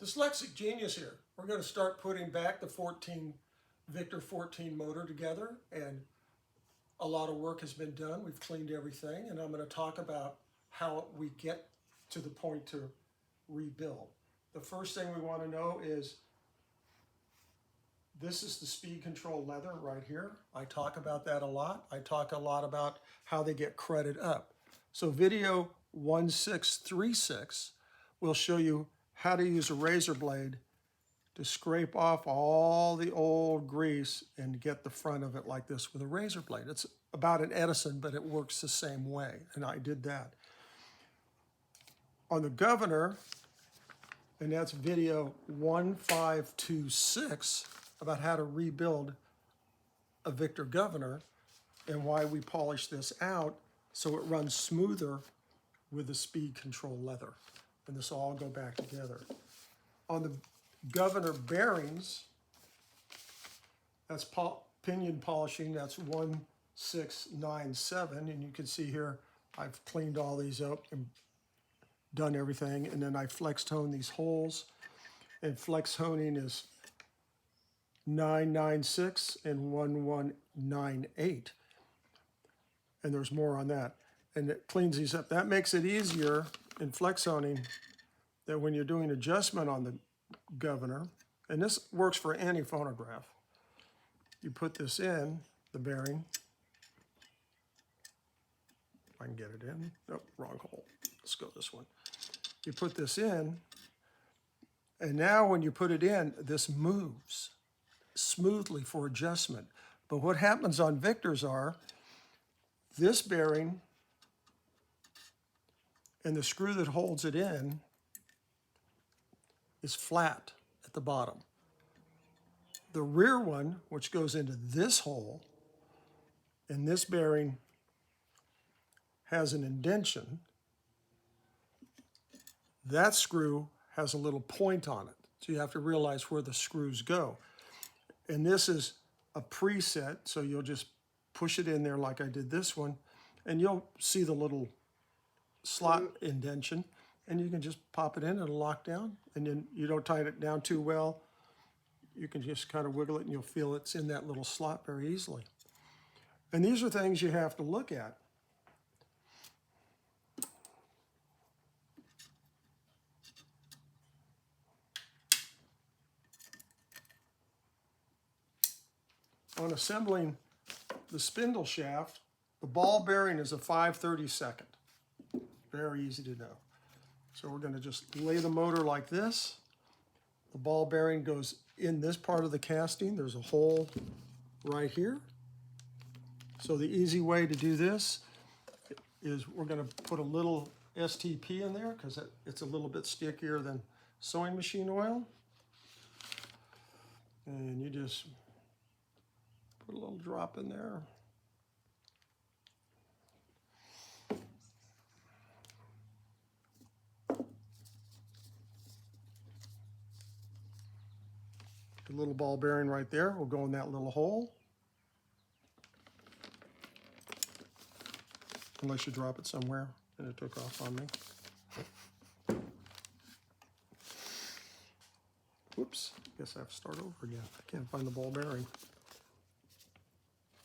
Dyslexic genius here. We're going to start putting back the Victor XIV motor together, and a lot of work has been done. We've cleaned everything, and I'm going to talk about how we get to the point to rebuild. The first thing we want to know is this is the speed control leather right here. I talk about that a lot. I talk a lot about how they get credit up. So video 1636 will show you how to use a razor blade to scrape off all the old grease and get the front of it like this with a razor blade. It's about an Edison, but it works the same way, and I did that. On the governor, and that's video 1526, about how to rebuild a Victor governor and why we polish this out so it runs smoother with the speed control leather. And this will all go back together. On the governor bearings, that's pinion polishing, that's 1697, and you can see here I've cleaned all these up and done everything, and then I flex hone these holes, and flex honing is 996 and 1198, and there's more on that, and it cleans these up. That makes it easier in flex honing that when you're doing adjustment on the governor, and this works for any phonograph, you put this in the bearing. If I can get it in. Nope, wrong hole. Let's go this one. You put this in, and now when you put it in, this moves smoothly for adjustment. But what happens on Victor's are this bearing and the screw that holds it in is flat at the bottom. The rear one, which goes into this hole, and this bearing has an indentation. That screw has a little point on it, so you have to realize where the screws go. And this is a preset, so you'll just push it in there like I did this one, and you'll see the little slot indentation, and you can just pop it in, it'll lock down, and then you don't tighten it down too well. You can just kind of wiggle it, and you'll feel it's in that little slot very easily. And these are things you have to look at. On assembling the spindle shaft, the ball bearing is a 5/32. Very easy to know. So we're going to just lay the motor like this. The ball bearing goes in this part of the casting. There's a hole right here. So the easy way to do this is we're going to put a little STP in there because it's a little bit stickier than sewing machine oil. And you just put a little drop in there. The little ball bearing right there will go in that little hole. Unless you drop it somewhere and it took off on me. Whoops, guess I have to start over again. I can't find the ball bearing.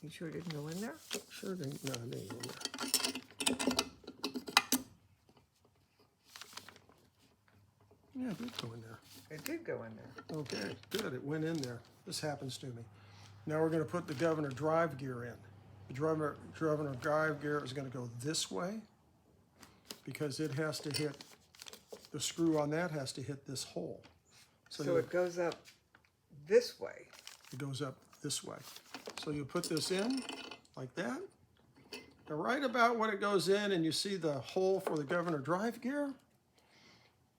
You sure it didn't go in there? Sure didn't, no, it didn't go in there. Yeah, it did go in there. It did go in there. Okay, good, it went in there. This happens to me. Now we're gonna put the governor drive gear in. The governor drive gear is gonna go this way because it has to hit, the screw on that has to hit this hole. So it goes up this way. It goes up this way. So you put this in like that. And right about when it goes in and you see the hole for the governor drive gear,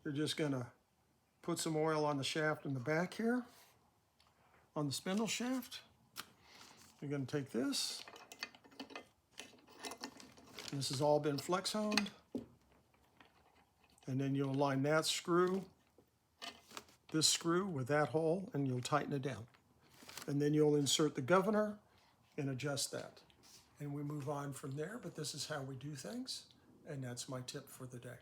you're just gonna put some oil on the shaft in the back here, on the spindle shaft. You're gonna take this. This has all been flex honed. And then you'll line that screw, this screw with that hole, and you'll tighten it down. And then you'll insert the governor and adjust that. And we move on from there, but this is how we do things, and that's my tip for the day.